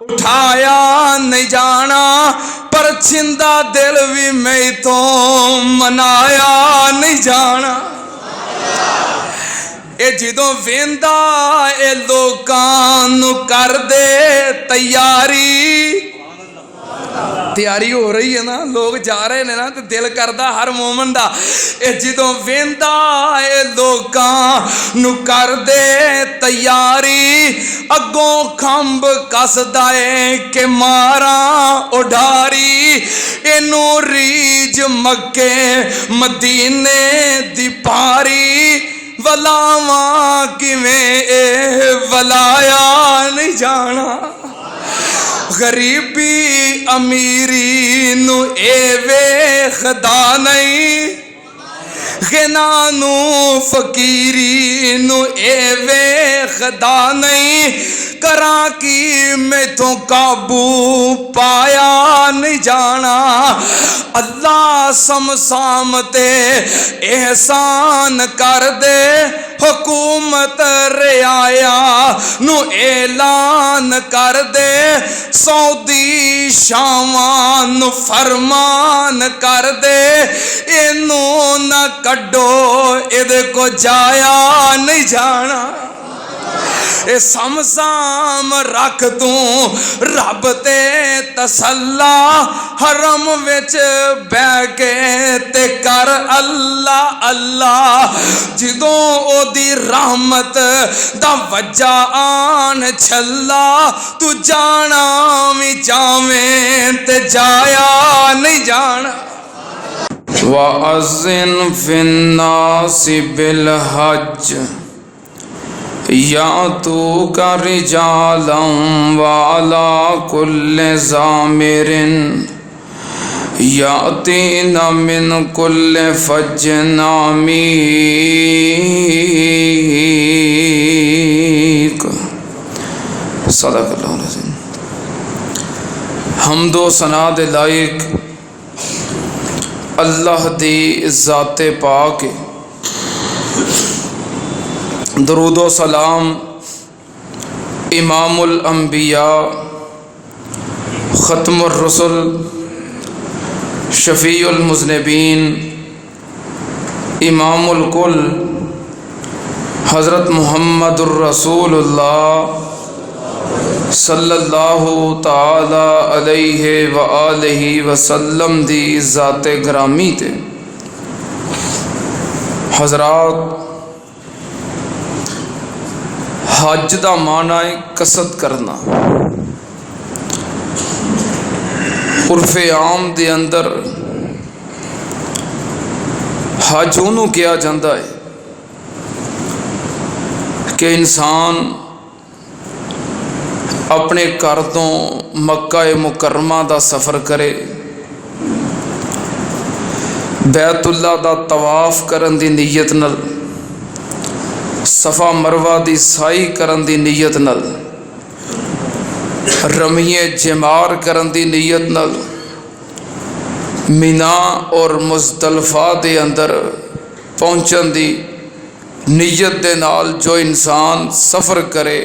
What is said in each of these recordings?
اٹھایا نہیں جانا پر چھندا دل بھی میں تو منایا نہیں جانا اے جدوں ویندا اے لوکاں نو کر دے تیاری ہو رہی ہے نا لوگ جا رہے ہیں نا تو دل کردا ہر مومن دا اے جدوں ویندا اے لوکاں نو کر دے تیاری اگوں کھمب کسدا اے کہ ماراں اڈاری اینو ریج مکے مدینے دی پاری ولاواں کیویں اے ولایا نہیں جانا غریبی امیری نو اے ویکھدا نہیں غنا نو فقیری نو اے ویکھدا نہیں کراں کی میں تو قابو پایا نہیں جانا اللہ سم تے احسان کر دے حکومت رعایا نو اعلان کر دے سعودی شاواں نو فرمان کر دے اینو نہ کڈو ادے کو جایا نہیں جانا اے سمسام رکھ توں رب تے تسلا حرم وچ بہ کے تے کر اللہ اللہ جدوں او دی رحمت دا وجہ آن چھلا تو جانا بھی جاویں تے جایا نہیں جانا وَأَذِّن فِي النَّاسِ بِالْحَجِّ يَأْتُوكَ رِجَالًا وَعَلَى كُلِّ ضَامِرٍ يَأْتِينَ مِنْ كُلِّ فَجٍّ عَمِيقٍ صدق اللہ العظیم۔ حمد و ثنا دے لائق اللہ دی ذات پاک، درود و سلام امام الانبیاء ختم الرسل شفیع المذنبین امام الکل حضرت محمد الرسول اللہ صلی اللہ تعالی علیہ وآلہ وسلم دی ذات گرامی تے۔ حضرات، حج دا معنی ہے قصد کرنا۔ عرف عام دے اندر حج انہوں کیا جاندہ ہے کہ انسان اپنے گھر تو مکہ مکرمہ دا سفر کرے، بیت اللہ دا طواف کرن دی نیت نال، صفا مروہ دی سائی کرن دی نیت نال، رمیے جمار کرن دی نیت نال، مینا اور مزدلفہ دے اندر پہنچن دی نیت دے نال جو انسان سفر کرے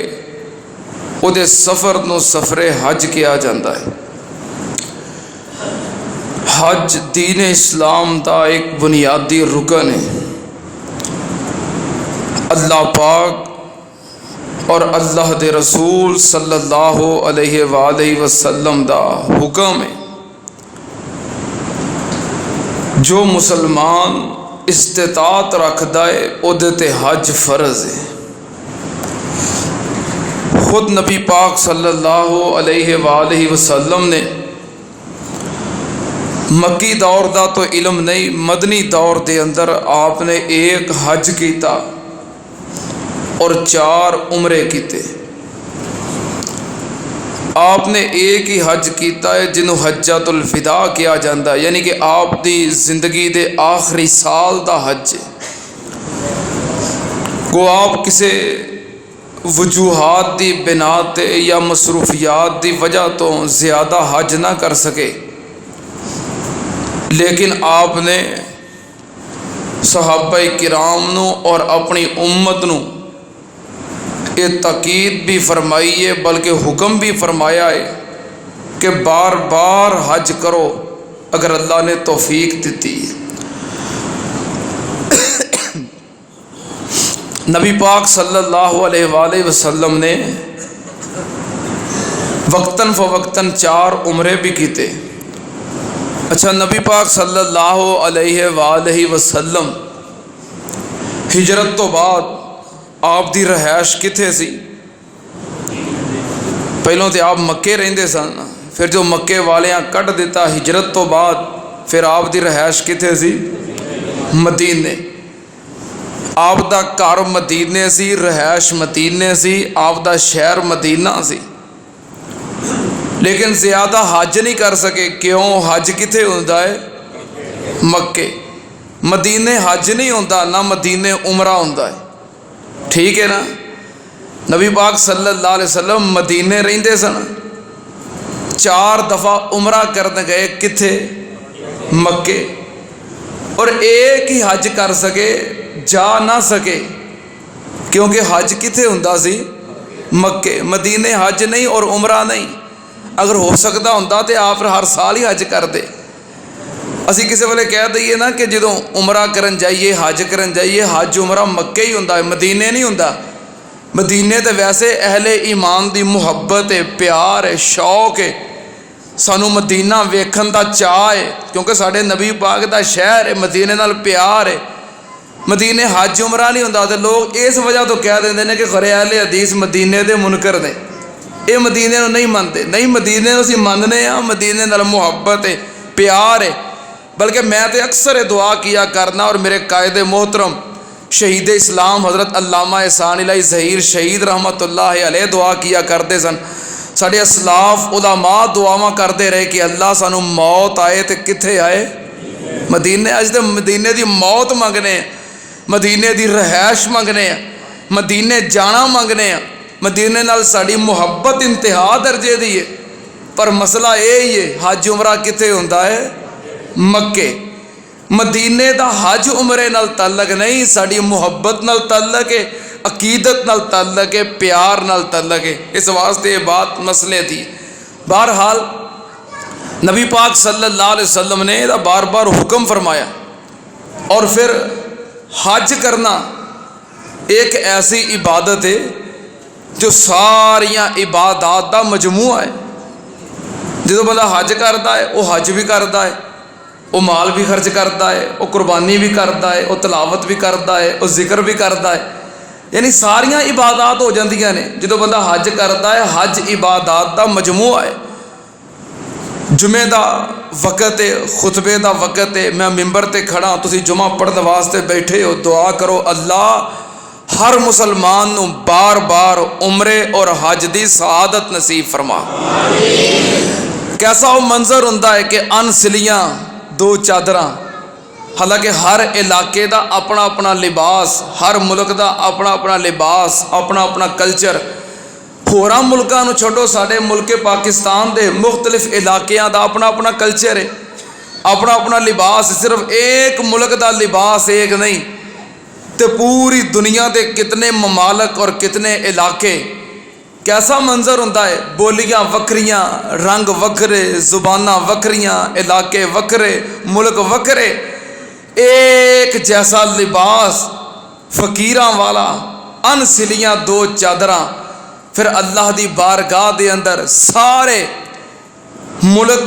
او دے سفر نو سفر حج کیا جاندہ ہے۔ حج دین اسلام دا ایک بنیادی رکن ہے۔ اللہ پاک اور اللہ دے رسول صلی اللہ علیہ وآلہ وسلم دا حکم ہے، جو مسلمان استطاعت رکھدا ہے او دے تے حج فرض ہے۔ خود نبی پاک صلی اللہ علیہ وآلہ وسلم نے مکی دور دا تو علم نہیں، مدنی دور دے اندر آپ نے ایک حج کیتا اور 4 عمرے کیتے۔ آپ نے ایک ہی حج کیتا ہے جنہوں حجۃ الوداع کیا جاندہ ہے، یعنی کہ آپ دی زندگی دے آخری سال دا حج ہے۔ کو آپ کسے وجوہات دی بنا تے یا مصروفیات دی وجہ تو زیادہ حج نہ کر سکے، لیکن آپ نے صحابہ کرام نو اور اپنی امت نو یہ تاکید بھی فرمائی ہے بلکہ حکم بھی فرمایا ہے کہ بار بار حج کرو اگر اللہ نے توفیق دیتی ہے۔ نبی پاک صلی اللہ علیہ وآلہ وسلم نے وقتاً فوقتاً 4 عمرے بھی کیتے۔ اچھا، نبی پاک صلی اللہ علیہ وآلہ وسلم ہجرت تو بعد آپ دی رہائش کتھے سی؟ پہلوں تے آپ مکے رہندے سن، پھر جو مکے والیاں کٹ دیتا ہجرت تو بعد پھر آپ دی رہائش کتھے سی؟ مدینے۔ آپ دا گھر مدینے سی، رہائش مدینے سی، آپ دا شہر مدینہ سی، لیکن زیادہ حج نہیں کر سکے۔ کیوں؟ حج کتھے ہوندا ہے؟ مکے۔ مدینے حج نہیں ہوندا، نہ مدینے عمرہ ہوندا ہے، ٹھیک ہے نا؟ نبی پاک صلی اللہ علیہ وسلم مدینے رہندے سن، 4 دفعہ عمرہ کرنے گئے، کتھے؟ مکے۔ اور ایک ہی حج کر سکے، جا نہ سکے، کیونکہ حج کتھے ہوندا سی؟ مکے۔ مدینے حج نہیں اور عمرہ نہیں۔ اگر ہو سکتا ہوندا تے آپ ہر سال ہی حج کر دے۔ اسی کسی ویلے کہہ دئیے نا کہ جدوں عمرہ کرن جائیے، حج کرن جائیے، حج عمرہ مکے ہی ہوندا ہے، مدینے نہیں ہوندا۔ مدینے تے ویسے اہل ایمان دی محبت ہے، پیار ہے، شوق ہے، سانو مدینہ ویکھن دا چاہ ہے، کیونکہ ساڈے نبی پاک دا شہر ہے، مدینے نال پیار ہے۔ مدینے حج عمرہ نہیں ہوندا تے لوگ اس وجہ تو کہہ دیندے نے کہ خرے اہل حدیث مدینے دے منکر نے، اے مدینے نوں نہیں منتے۔ نہیں، مدینے نوں اسی مننے ہاں، مدینے نال محبت ہے، پیار ہے۔ بلکہ میں تے اکثر دعا کیا کرنا، اور میرے قائد محترم شہید اسلام حضرت علامہ احسان الہی ظہیر شہید رحمۃ اللہ علیہ دعا کیا کرتے سن۔ ساڈے اسلاف علماء دعاواں کرتے رہے کہ اللہ سانو موت آئے تے کتھے آئے؟ مدینے۔ اج تے مدینے دی موت منگنے ہیں، مدینے دی رہائش منگنے ہیں، مدینے جانا منگنے ہیں۔ مدینے نال ساڈی محبت انتہا درجے دی ہے، پر مسئلہ یہ ہے حج عمرہ کتھے ہوندا ہے؟ مکے۔ مدینے دا حج عمرے نال تعلق نہیں، ساڈی محبت نال تعلق ہے، عقیدت نال تعلق ہے، پیار نال تعلق ہے۔ اس واسطے یہ بات مسئلے تھی۔ بہرحال نبی پاک صلی اللہ علیہ وسلم نے بار بار حکم فرمایا، اور پھر حج کرنا ایک ایسی عبادت ہے جو ساریاں عبادات دا مجموعہ ہے۔ جدو بندہ حج کرتا ہے وہ حج بھی کرتا ہے، وہ مال بھی خرچ کرتا ہے، وہ قربانی بھی کرتا ہے، وہ تلاوت بھی کرتا ہے، وہ ذکر بھی کرتا ہے، یعنی ساریاں عبادات ہو جاندیاں نے۔ جدو بندہ حج کرتا ہے، حج عبادات دا مجموعہ ہے۔ جمعے دا وقت ہے، خطبے دا وقت ہے، میں ممبر تے کھڑا، تسی جمعہ پڑھنے واسطے بیٹھے ہو، دعا کرو اللہ ہر مسلمان نو بار بار عمرے اور حج دی سعادت نصیب فرما۔ کیسا وہ منظر ہوندا ہے کہ ان سلیاں 2 چادراں، حالانکہ ہر علاقے دا اپنا اپنا لباس، ہر ملک دا اپنا اپنا لباس، اپنا اپنا کلچر۔ ہوراں ملکاں نو چھوڑو، ساڈے ملک پاکستان دے مختلف علاقیاں دا اپنا اپنا کلچر ہے، اپنا اپنا لباس۔ صرف ایک ملک دا لباس ایک نہیں، تے پوری دنیا دے کتنے ممالک اور کتنے علاقے، کیسا منظر ہوتا ہے۔ بولیاں وکھریاں، رنگ وکھرے، زباناں وکھریاں، علاقے وکھرے، ملک وکھرے، ایک جیسا لباس، فقیراں والا، ان سلیاں 2 چادراں۔ پھر اللہ دی بارگاہ دے اندر سارے ملک،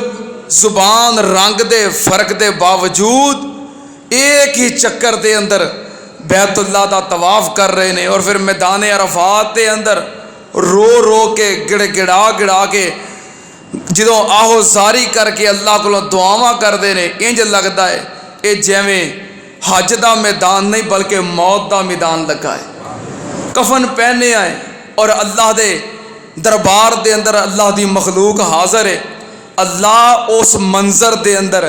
زبان، رنگ دے فرق دے باوجود ایک ہی چکر دے اندر بیت اللہ دا طواف کر رہے ہیں، اور پھر میدان عرفات دے اندر رو رو کے گڑا گڑا کے جدوں آہو زاری کر کے اللہ کو دعاواں کرتے ہیں، انج لگتا ہے یہ جیویں حج دا میدان نہیں بلکہ موت دا میدان لگا ہے۔ کفن پہنے آئے اور اللہ دے دربار دے اندر اللہ دی مخلوق حاضر ہے۔ اللہ اس منظر دے اندر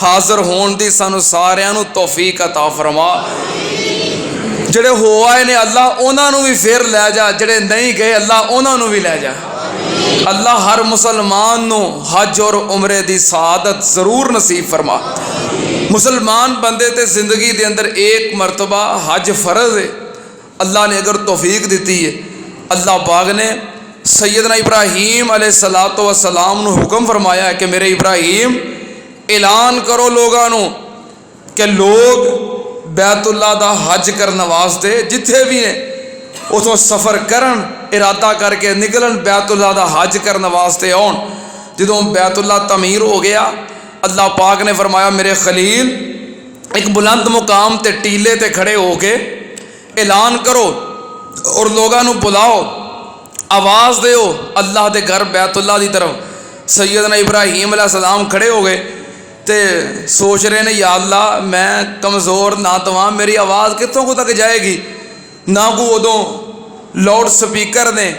حاضر ہون دی سانو ساریاں نو توفیق عطا فرما۔ جڑے ہو آئے نے اللہ انہاں نو بھی پھر لے جا، جڑے نہیں گئے اللہ انہاں نو بھی لے جا۔ اللہ ہر مسلمان نو حج اور عمرے دی سعادت ضرور نصیب فرما۔ مسلمان بندے تے زندگی دے اندر ایک مرتبہ حج فرض ہے، اللہ نے اگر توفیق دیتی ہے اللہ پاک نے سیدنا ابراہیم علیہ الصلوۃ والسلام نو حکم فرمایا ہے کہ میرے ابراہیم اعلان کرو لوگاں نو کہ لوگ بیت اللہ دا حج کرنے واسطے جتھے بھی نے اتوں سفر کرن ارادہ کر کے نکلن بیت اللہ دا حج کرنے واسطے آن۔ جدوں بیت اللہ تعمیر ہو گیا اللہ پاک نے فرمایا میرے خلیل ایک بلند مقام تے ٹیلے تے کھڑے ہو کے اعلان کرو اور لوگاں نو بلاؤ، آواز دیو اللہ دے گھر بیت اللہ دی طرف۔ سیدنا ابراہیم علیہ السلام کھڑے ہو گئے تے سوچ رہے نے یا اللہ میں کمزور ناتواں، میری آواز کتوں کو تک جائے گی؟ نہ کو ادوں لاؤڈ سپیکر نے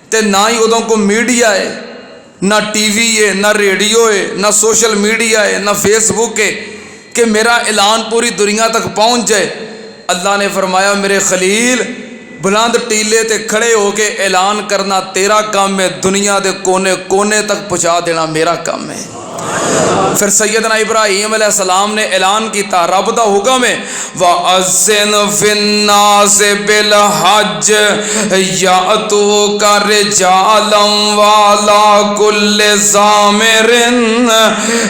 تے نہ ہی ادوں کو میڈیا ہے، نہ ٹی وی ہے، نہ ریڈیو ہے، نہ سوشل میڈیا ہے، نہ فیس بک ہے کہ میرا اعلان پوری دنیا تک پہنچ جائے۔ اللہ نے فرمایا میرے خلیل بلند ٹیلے تے کھڑے ہو کے اعلان کرنا تیرا کام ہے، دنیا دے کونے کونے تک پہنچا دینا میرا کام ہے۔ پھر سیدنا ابراہیم علیہ السلام نے اعلان کیتا، رب دا حکم ہے وَأَذِّنْ فِي النَّاسِ بِالْحَجِّ يَأْتُوكَ رِجَالًا وَعَلَىٰ كُلِّ ضَامِرٍ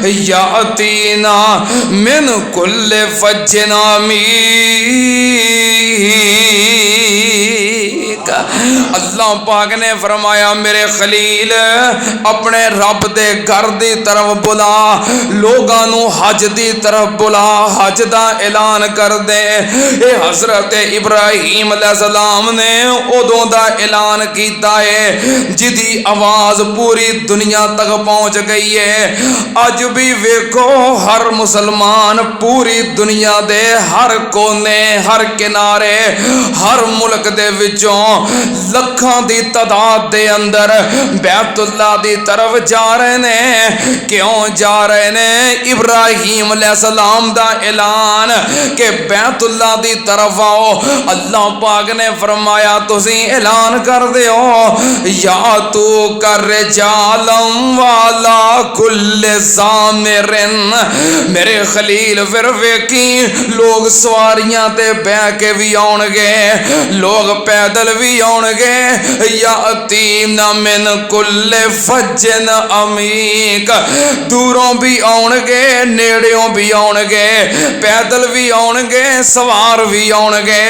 يَأْتِينَ مِنْ كُلِّ فَجٍّ عَمِيقٍ۔ اللہ پاک نے فرمایا میرے خلیل اپنے رب دے گھر دی طرف بلا، لوگاں نو حج دی طرف بلا، حج دا اعلان کر دے۔ اے حضرت ابراہیم علیہ السلام نے ادوں دا اعلان کیتا ہے جدی آواز پوری دنیا تک پہنچ گئی ہے۔ اج بھی ویکھو ہر مسلمان پوری دنیا دے ہر کونے ہر کنارے ہر ملک دے وچوں لکھاں دی تعداد دے اندر بیت اللہ دی طرف جا رہے نے۔ کیوں جا رہے نے؟ ابراہیم علیہ السلام دا اعلان کہ بیت اللہ دی طرف آؤ۔ اللہ پاک نے فرمایا تسی اعلان کر دیو یا تو کر رجالم والا کل ضامرن۔ میرے خلیل پھر ویکھی لوگ سواریاں تے بہ کے بھی آن گے، لوگ پیدل بھی آن گے، یاتین من کل فج عمیق، دوروں بھی آن گے نیڑیوں بھی آن گے، پیدل بھی آن گے سوار بھی آن گے۔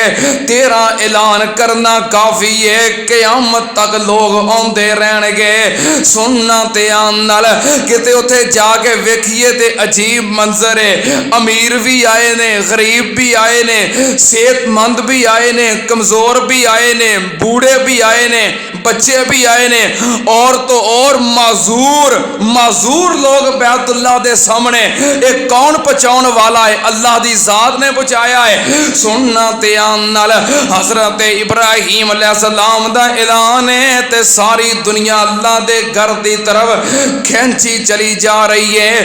تیرا اعلان کرنا کافی ہے، قیامت تک لوگ آندے رہن گے۔ سننا تے آن نال کتے اتھے جا کے ویکھیے تے عجیب منظر ہے، امیر بھی آئے نے، غریب بھی آئے نے، صحت مند بھی آئے نے، کمزور بھی آئے نے، بوڑھے بھی آئے نے، بچے بھی آئے نے، اور تو اور معذور لوگ بیت اللہ دے سامنے۔ ایک کون پہنچاؤن والا ہے؟ اللہ دی ذات نے پہنچایا ہے۔ سننا تے آن نال حضرت ابراہیم علیہ السلام دا اعلان ہے تے ساری دنیا اللہ دے گھر دی طرف کھینچی چلی جا رہی ہے،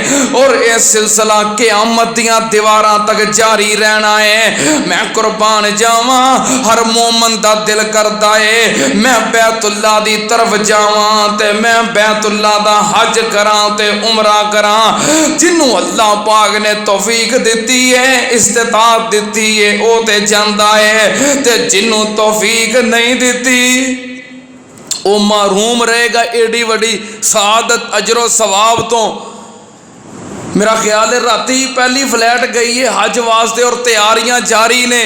اور یہ سلسلہ قیامت دیاں دیواراں تک جاری رہنا ہے۔ میں قربان جاواں ہر مومن دا دل کردا ہے میں بیت اللہ دی طرف جاواں تے میں بیت اللہ دا حج کراں تے عمرہ کراں۔ جنوں اللہ پاک نے توفیق دیتی ہے، استطاعت دیتی ہے، او تے جاندا ہے، تے جنوں توفیق نہیں دیتی او محروم رہے گا ایڈی وڈی سعادت اجر و ثواب تو۔ میرا خیال ہے راتی پہلی فلیٹ گئی ہے حج واسطے اور تیاریاں جاری نے۔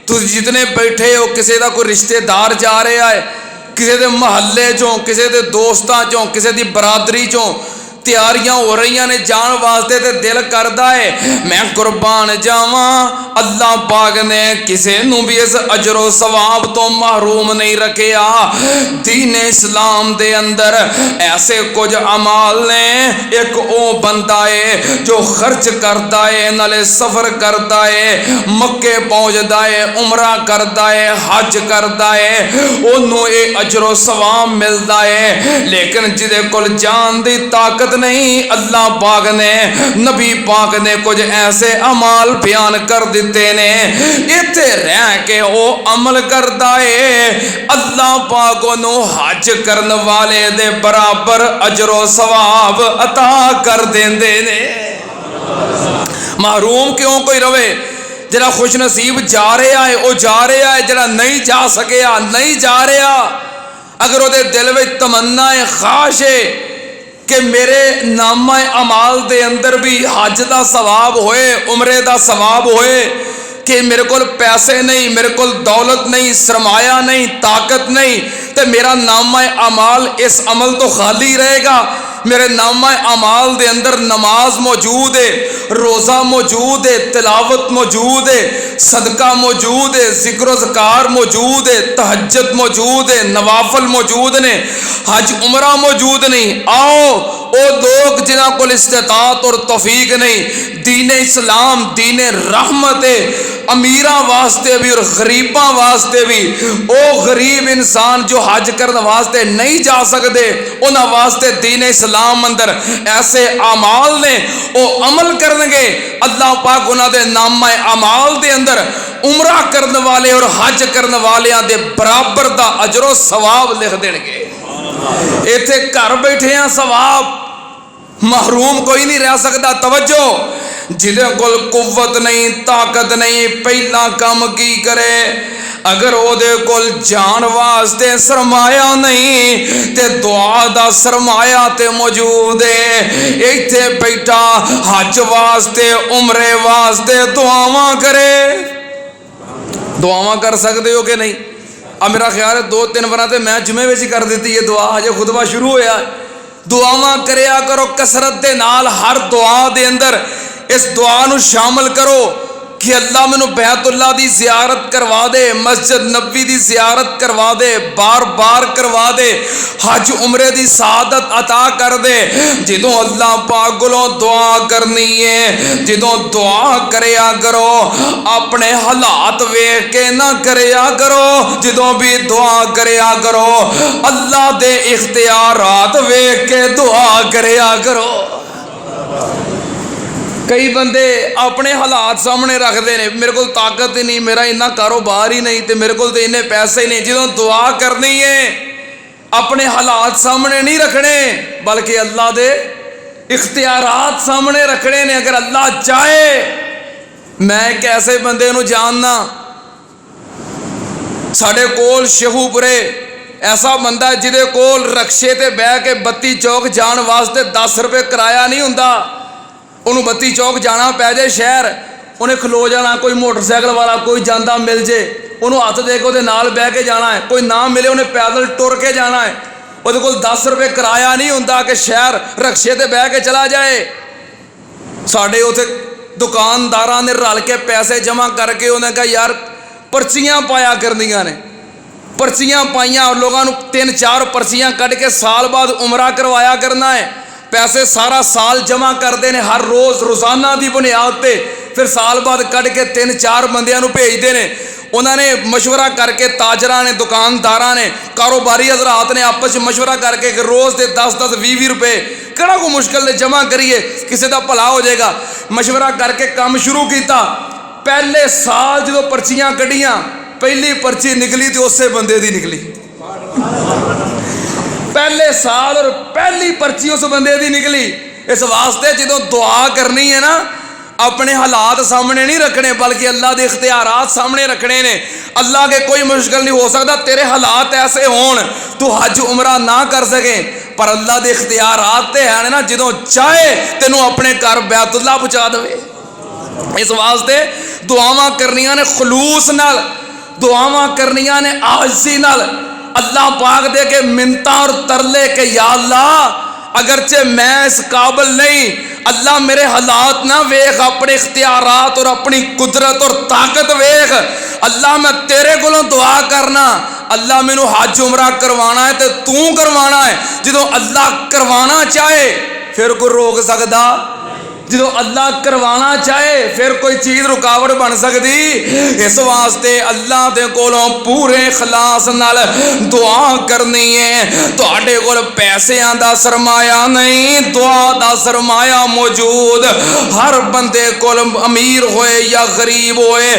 تو جتنے بیٹھے ہو کسی دا کوئی رشتہ دار جا رہا ہے، کسی دے محلے چوں، کسی دے دوستاں چوں، کسی دی برادری چوں تیاریاں ہو رہی نے جان واسطے، تے دل کردا ہے میں قربان جاواں۔ اللہ پاک نے کسے نو بھی اس اجر و ثواب تو محروم نہیں رکھیا۔ دین اسلام دے اندر ایسے کچھ اعمال نے، ایک او بندہ ہے جو خرچ کردا ہے، نالے سفر کردا ہے، مکے پہنچدا ہے، عمرہ کردا ہے، حج کردا ہے، اونوں اے اجر و ثواب ملدا ہے۔ لیکن جدے کول جان دی طاقت نہیں، اللہ پاک نے نبی پاک نے کچھ ایسے اعمال بیان کر دیتے نے، ایتھے رہ کے او عمل کردا ہے، اللہ پاک انہوں حج کرن والے دے برابر اجر و ثواب عطا کر دیندے نے۔ محروم کیوں کوئی روے؟ جڑا خوش نصیب جا رہا ہے وہ جا رہا ہے، جڑا نہیں جا سکیا نہیں جا رہا۔ اگر وہ دل میں تمنا خواہش ہے کہ میرے نامہ اعمال دے اندر بھی حج دا ثواب ہوئے، عمرے دا ثواب ہوئے، کہ میرے کو پیسے نہیں، میرے کو دولت نہیں، سرمایہ نہیں، طاقت نہیں، تو میرا نامہ اعمال اس عمل تو خالی رہے گا۔ میرے نامہ اعمال دے اندر نماز موجود ہے، روزہ موجود ہے، تلاوت موجود ہے، صدقہ موجود ہے، ذکر و ذکار موجود ہے، تہجد موجود ہے، نوافل موجود نے، حج عمرہ موجود نہیں۔ آؤ او لوگ جنہاں کو استطاعت اور توفیق نہیں، دین اسلام دین رحمت ہے، امیراں واسطے بھی اور غریباں واسطے بھی۔ او غریب انسان جو حج کرنے واسطے نہیں جا سکتے، انہاں واسطے دین اسلام اندر ایسے اعمال نے، او عمل کرنگے، اللہ پاک انہاں دے نامہ اعمال دے اندر عمرہ کرنے والے اور حج کرنے والے دے برابر دا اجر و ثواب لکھ دینگے۔ ایتھے گھر بیٹھے ہیں ثواب، محروم کوئی نہیں رہ سکتا۔ توجہ، جنہیں کول قوت نہیں، طاقت نہیں، پہلا کام کی کرے؟ اگر او دے کول جان واسطے سرمایہ نہیں تے دعا دا سرمایہ تے موجود ہے۔ ایتھے بیٹھا حج واسطے عمرے واسطے دعاواں کرے۔ دعاواں کر سکتے ہو کہ نہیں؟ اب میرا خیال ہے 2-3 برات میں جمعے وچ کر دیتی یہ دعا، ہجے خطبہ شروع ہویا ہے۔ دعاواں کریا کرو کثرت دے نال، ہر دعا دے اندر اس دعا نو شامل کرو کہ اللہ مینوں بیت اللہ دی زیارت کروا دے، مسجد نبوی دی زیارت کروا دے، بار بار کروا دے، حج عمرے دی سعادت عطا کر دے۔ جدوں اللہ پاک کولوں دعا کرنی ہے، جدوں دعا کریا کرو اپنے حالات ویکھ کے نہ کریا کرو، جدوں بھی دعا کریا کرو اللہ دے اختیارات ویکھ کے دعا کریا کرو۔ کئی بندے اپنے حالات سامنے رکھتے ہیں، میرے کو طاقت ہی نہیں، میرا اتنا کاروبار ہی نہیں، تے میرے کو تے اتنے پیسے ہی نہیں۔ جدوں دعا کرنی ہے اپنے حالات سامنے نہیں رکھنے بلکہ اللہ دے اختیارات سامنے رکھنے نے۔ اگر اللہ چاہے، میں ایک ایسے بندے نو جاننا، ساڈے کول شہو پورے ایسا بندہ ہے جدے کول رکشے تے بہ کے بتی چوک جان واسطے 10 روپے کرایہ نہیں ہوندا۔ انہوں بتی چوک جانا پہ جائے شہر، انہیں کھلو جانا، کوئی موٹر سائیکل والا کوئی جاندہ مل جے، انہوں ہاتھ دے کے نال بہ کے جانا ہے، کوئی نہ ملے انہیں پیدل ٹر کے جانا ہے۔ وہ کوئی 10 روپے کرایہ نہیں ہوندا کہ شہر رکشے تے بہ کے چلا جائے۔ ساڈے اوتھے دکانداراں نے رل کے پیسے جمع کر کے انہیں کہا یار پرچیاں پایا کرنیاں نے، پرچیاں پائیاں اور لوگوں 3-4 پرچیاں کٹ کے سال بعد عمرہ کروایا کرنا ہے۔ پیسے سارا سال جمع کرتے ہیں ہر روز روزانہ دی بنیاد پہ، پھر سال بعد کٹ کے 3-4 بندیاں نو بھیجتے ہیں۔ انہوں نے مشورہ کر کے، تاجراں نے، دکانداراں نے، کاروباری حضرات نے آپس میں مشورہ کر کے کہ روز دے 10-10 20 روپے کہڑا کو مشکل دے جمع کریے، کسی دا بھلا ہو جائے گا۔ مشورہ کر کے کام شروع کیتا۔ پہلے سال جدو پرچیاں کڈیاں، پہلی پرچی نکلی تو اسے بندے دی نکلی۔ پہلے سال اور پہلی پرچی اس بندے دی نکلی۔ اس واسطے جدوں دعا کرنی ہے نا، اپنے حالات سامنے نہیں رکھنے بلکہ اللہ دے اختیارات سامنے رکھنے نے۔ اللہ کے کوئی مشکل نہیں ہو سکتا تیرے حالات ایسے ہون تو حج عمرہ نہ کر سکے، پر اللہ دے اختیارات تے ہیں نا، جدوں چاہے تینوں اپنے گھر بیت اللہ پہنچا دے۔ اس واسطے دعاواں کرنیاں نے خلوص نال، دعاواں کرنیاں نے عاجزی نال، اللہ پاک دے کے منتاں اور ترلے کہ یا اللہ اگرچہ میں اس قابل نہیں، اللہ میرے حالات نہ ویخ، اپنے اختیارات اور اپنی قدرت اور طاقت ویخ، اللہ میں تیرے کولوں دعا کرنا، اللہ مینوں حج عمرہ کروانا ہے تے تو کروانا ہے۔ جدوں اللہ کروانا چاہے پھر کوئی روک سکدا؟ جدو اللہ کروانا چاہے پھر کوئی چیز رکاوٹ بن سکتی؟ اس واسطے اللہ دے کولوں پورے اخلاص نال دعا کرنی ہے۔ تواڈے کول پیسیاں دا سرمایہ نہیں، دعا دا سرمایہ موجود۔ ہر بندے کول امیر ہوئے یا غریب ہوئے،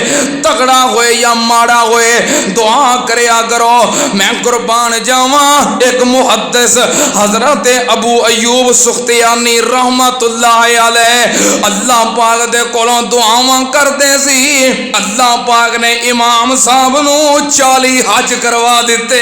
تگڑا ہوئے یا ماڑا ہوئے، دعا کریا کرو۔ میں قربان جاواں، ایک محدث حضرت ابو ایوب سختیانی رحمت اللہ علیہ اللہ پاک دے کولوں دعاواں کردے سی، اللہ پاک نے امام صاحب نو 40 حج کروا دیتے۔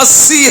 80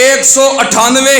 198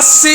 80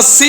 80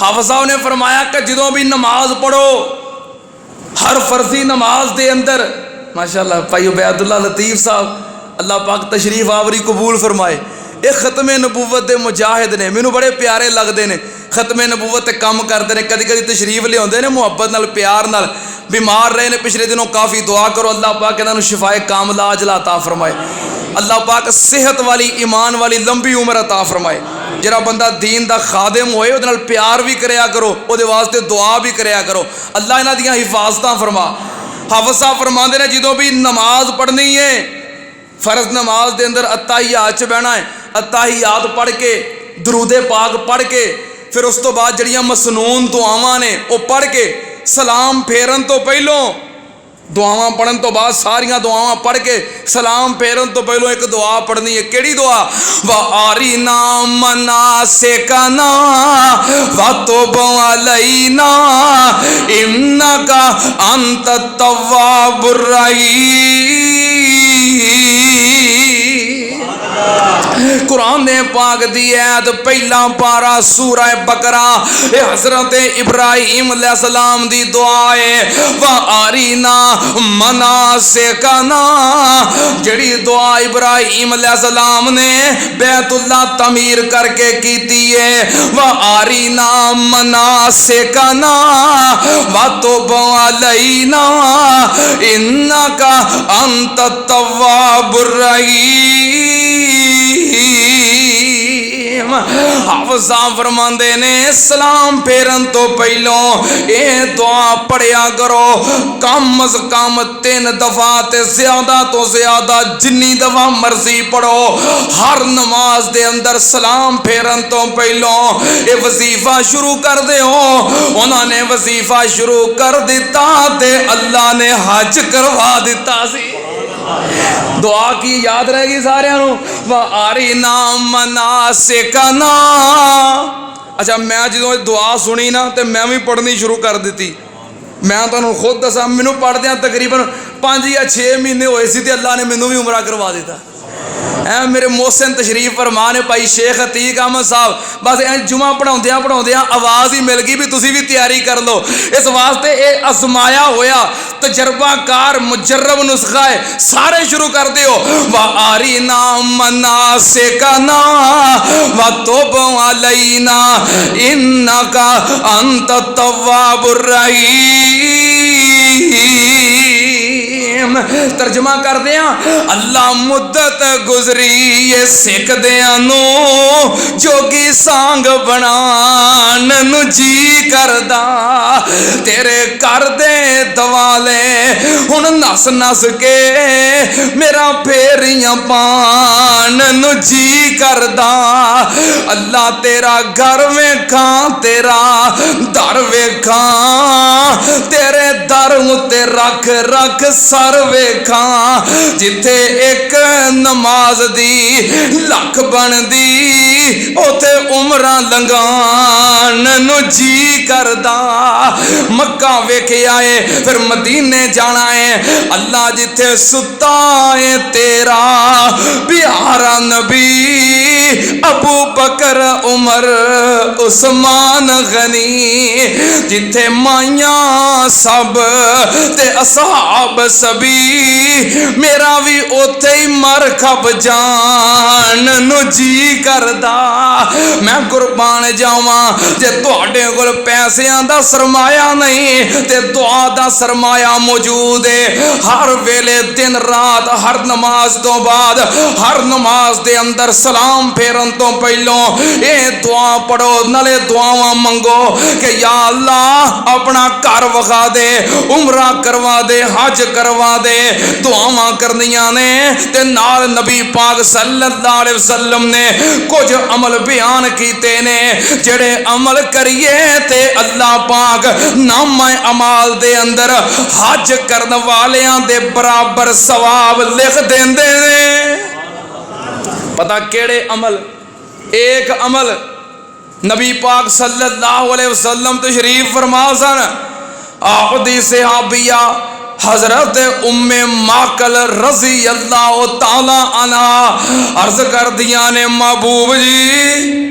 حافظ صاحب نے فرمایا کہ جدوں بھی نماز پڑھو ہر فرضی نماز دے اندر ماشاءاللہ بھائی عبید اللہ لطیف صاحب اللہ پاک تشریف آوری قبول فرمائے یہ ختم نبوت دے مجاہد نے مینوں بڑے پیارے لگتے ہیں ختم نبوت تے کام کرتے ہیں کدی کدی تشریف لے آتے ہیں محبت نال پیار نال بیمار رہے نے پچھلے دنوں کافی دعا کرو اللہ پاک انہاں نوں شفائے کاملہ عاجلہ عطا فرمائے اللہ پاک صحت والی ایمان والی لمبی عمر عطا فرمائے جڑا بندہ دین دا خادم ہوئے وہ نال پیار بھی کریا کرو وہ واسطے دعا بھی کریا کرو اللہ انہاں دیاں حفاظتاں فرما حافظ صاحب فرماندے نے جدوں بھی نماز پڑھنی ہے فرض نماز دے اندر اتحیات چ بہنا ہے اتحیات پڑھ کے درود پاک پڑھ کے پھر اس تو بعد جڑیاں مسنون دعاواں نے وہ پڑھ کے سلام پھیرن تو پہلوں دعاواں پڑھن تو بعد ساریاں دعاواں پڑھ کے سلام پھیرن تو پہلوں ایک دعا پڑھنی ہے کیڑی دعا وَأَرِنَا مَنَاسِكَنَا وَتُبْ عَلَيْنَا إِنَّكَ أَنْتَ التَّوَّابُ الرَّحِيمُ قرآن پاک دی آیت پہلا پارا سورہ بقرہ حضرت ابراہیم علیہ السلام دی دعا ہے وَأَرِنَا مَنَاسِكَنَا جڑی دعا ابراہیم علیہ السلام نے بیت اللہ تعمیر کر کے کیتی ہے وَأَرِنَا مَنَاسِكَنَا وَتُبْ عَلَيْنَا إِنَّكَ أَنْتَ التَّوَّابُ الرَّحِيمُ حافظ صاحب فرماندے نے سلام پھیرن تو پہلوں اے دعا پڑھیا کرو کم از کم 3 دفعہ تے زیادہ تو زیادہ جنی دفعہ مرضی پڑھو ہر نماز دے اندر سلام پھیرن تو پہلوں اے وظیفہ شروع کر دے ہو انہوں نے وظیفہ شروع کر دیتا تے اللہ نے حج کروا دیتا سی دعا کی یاد رہے گی سارے وَأَرِنَا مَنَاسِكَنَا اچھا میں جدوں دعا سنی نا تے میں بھی پڑھنی شروع کر دیتی میں تمہیں خود دسا مینوں پڑھدیاں تقریباً 5 یا 6 مہینے ہوئے سی تے اللہ نے مینوں بھی عمرہ کروا دیتا میرے محسن تشریف فرما نے پائی شیخ عتیق احمد صاحب بس جمعہ پڑھاؤندیاں آواز ہی مل گئی بھی تسی بھی تیاری کر لو اس واسطے اے ازمایا ہویا تجربہ کار مجرب نسخہ ہے سارے شروع کر دیو وَأَرِنَا مَنَاسِكَنَا وَتُبْ عَلَيْنَا إِنَّكَ أَنْتَ التَّوَّابُ الرَّحِيمُ ترجمہ کر دیا اللہ مدت گزری یہ سکھ دیا نو جوگی سانگ بنان نو جی کردہ تیرے کر دے دوالے ہن نس نس کے میرا پھیریاں پان نو جی کردہ اللہ تیرا گھر ویکھاں تیرا در ویکھاں تیرے در تے رکھ رکھ سر ویکھاں جتھے ایک نماز دی لکھ بن دی اوتھے عمراں لنگان نو جی کردا مکہ ویکھے آئے پھر مدینے جانا ہے اللہ جتھے ستا ہے تیرا پیارا نبی ابو بکر عمر عثمان غنی جتھے مائیاں سب تے اصحاب سبھی میرا بھی اوتے ہی مرکب جان نو جی کردا میں قربان جاواں جے تواڈے کول پیسیاں دا سرمایہ نہیں تے دعا دا سرمایہ موجود ہے ہر ویلے دن رات ہر نماز تو بعد ہر نماز دے اندر سلام پھیرن تو پہلوں اے دعا پڑھو نالے دعاواں منگو کہ یا اللہ اپنا گھر وکھا دے عمرہ کروا دے حج کروا دے دعاواں کرنیاں نے تے نال نبی پاک صلی اللہ علیہ وسلم نے کچھ عمل بیان کیتے نے جڑے عمل کریے تے اللہ پاک نامہ اعمال دے اندر حج کرن والیاں دے برابر ثواب لکھ دیندے نے پتہ کیڑے عمل ایک عمل نبی پاک صلی اللہ علیہ وسلم تشریف فرما سن آخدی صحابیہ حضرت ام ماکل رضی اللہ تعالی عنہ عرض کر دیا نے محبوب جی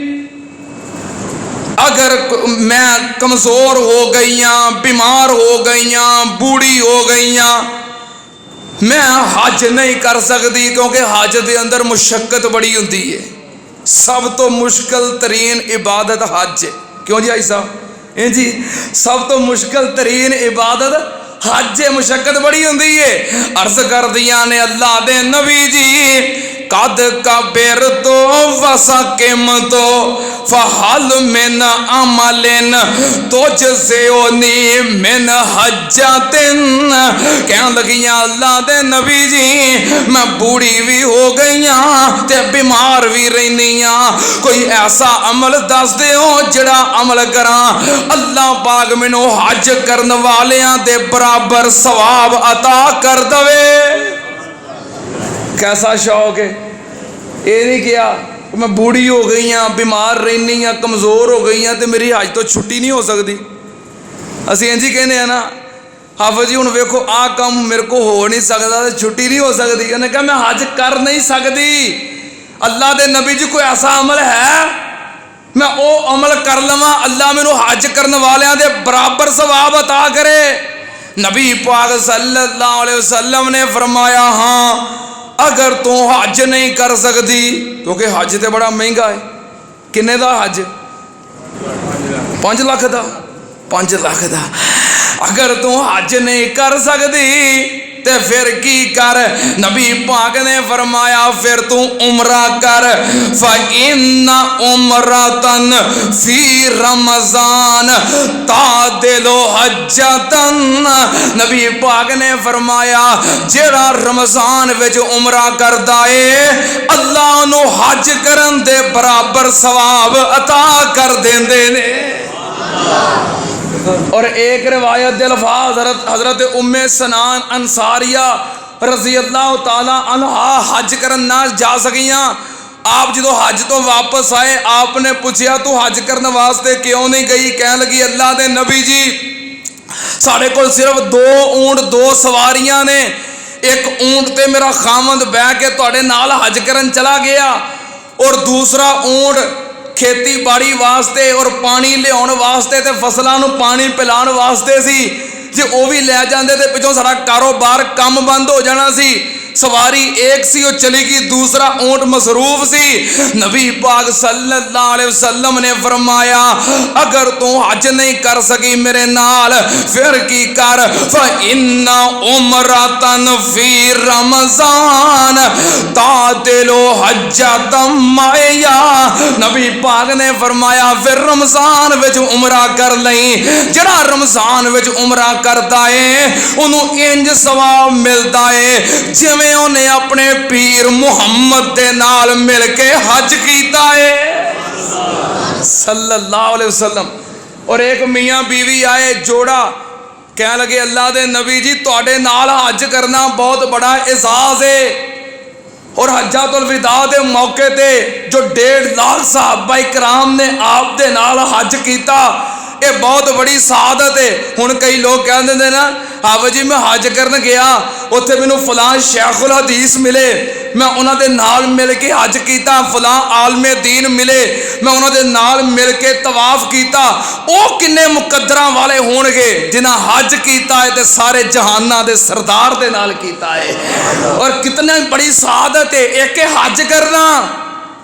اگر میں کمزور ہو گئی ہاں، بیمار ہو گئی ہاں، بوڑھی ہو گئی ہاں، میں حج نہیں کر سکتی، کیونکہ حج دے اندر مشقت بڑی ہوتی ہے۔ سب تو مشکل ترین عبادت حج ہے، کیوں جی آئی صاحب؟ جی سب تو مشکل ترین عبادت حج ہے، مشقت بڑی ہوتی ہے۔ عرض کر دیا نے اللہ دے نبی جی قد کبر تو وسکم تو فحل من عمل تجزونی من حجت، کہنے لگیاں اللہ دے نبی جی میں بوڑھی بھی ہو گئی ہاں تے بیمار بھی رہنی ہاں، کوئی ایسا عمل دس دیو جڑا عمل کراں اللہ پاک مینوں حج کرن والیاں دے برابر ثواب عطا کر دوے۔ کیسا شوق ہے؟ یہ نہیں کیا میں بوڑھی ہو گئی ہاں، بیمار رہنی ہاں، کمزور ہو گئی ہاں تے میری حج تو چھٹی نہیں ہو سکتی۔ اسی انجی کہنے ہیں نا حافظ جی ہن ویکھو آ کام میرے کو ہو نہیں سکتا تے چھٹی نہیں ہو سکتی، انہیں کہا میں حج کر نہیں سکتی۔ اللہ دے نبی جی کوئی ایسا عمل ہے میں او عمل کر لواں اللہ مینوں حج کرن والیاں دے برابر ثواب عطا کرے؟ نبی پاک صلی اللہ علیہ وسلم نے فرمایا ہاں اگر تو حج نہیں کر سکتی، کیونکہ حج تے بڑا مہنگا ہے۔ کنے دا حج؟ 5 لاکھ دا، 5 لاکھ دا۔ اگر تو حج نہیں کر سکتی تے پھر کی کر؟ نبی پاک نے فرمایا پھر تو عمرہ کر، فَإِنَّ عُمْرَةً فِي رمضان تعدل حجۃ۔ نبی پاک نے فرمایا جیڑا رمضان وچ عمرہ کردا اے اللہ انہوں حج کرن دے برابر ثواب عطا کر دیندے نے۔ اور ایک روایت دے الفاظ حضرت ام سنان انصاریہ رضی اللہ تعالی عنہ حج کرن نہ جا سکیاں، آپ جدو حج تو واپس آئے آپ نے پوچھیا تو حج کرنے واسطے کیوں نہیں گئی؟ کہنے لگی اللہ دے نبی جی ساڑھے کو صرف 2 اونٹ 2 سواریاں نے، ایک اونٹ تے میرا خامند بہ کے تواڈے نال حج کرن چلا گیا اور دوسرا اونٹ کھیتی باڑی واسطے اور پانی لیاؤن واسطے تے فصلاں نوں پانی پلان واسطے سی، جے او بھی لے جاندے تے پچھوں سارا کاروبار کم بند ہو جانا سی۔ سواری ایک سی وہ چلی گئی، دوسرا اونٹ مصروف سی۔ نبی پاک صلی اللہ علیہ وسلم نے فرمایا اگر تو حج نہیں کر سکی میرے نال پھر کی کر، فَإِنَّ عُمْرَةً فِي رَمَضَانَ تَعْدِلُ حَجَّةً مَعِيَ۔ نبی پاک نے فرمایا پھر رمضان وچ عمرہ کر لیں، جڑا رمضان وچ عمرہ کردا ہے انہوں انج ثواب ملدا ہے جویں انہیں اپنے پیر محمد دے نال مل کے حج کیتا ہے صلی اللہ علیہ وسلم۔ اور ایک میاں بیوی آئے جوڑا، کہنے لگے اللہ دے نبی جی تواڈے نال حج کرنا بہت بڑا اعزاز ہے، اور حجۃ الوداع دے موقع تے جو 1.5 لاکھ صحابہ کرام نے آپ دے نال حج کیتا یہ بہت بڑی سعادت ہے۔ ہن کئی لوگ کہہ دے نا آو جی میں حج کرن گیا اوتھے مینوں فلاں شیخ الحدیث ملے میں انہاں دے نال مل کے حج کیتا، فلاں عالم دین ملے میں انہاں دے نال مل کے طواف کیتا، او کنے مقدراں والے ہون گے جنہاں حج کیتا ہے تے سارے جہاناں دے سردار دے نال کیتا ہے۔ اور کتنا بڑی سعادت ہے ایک حج کرنا،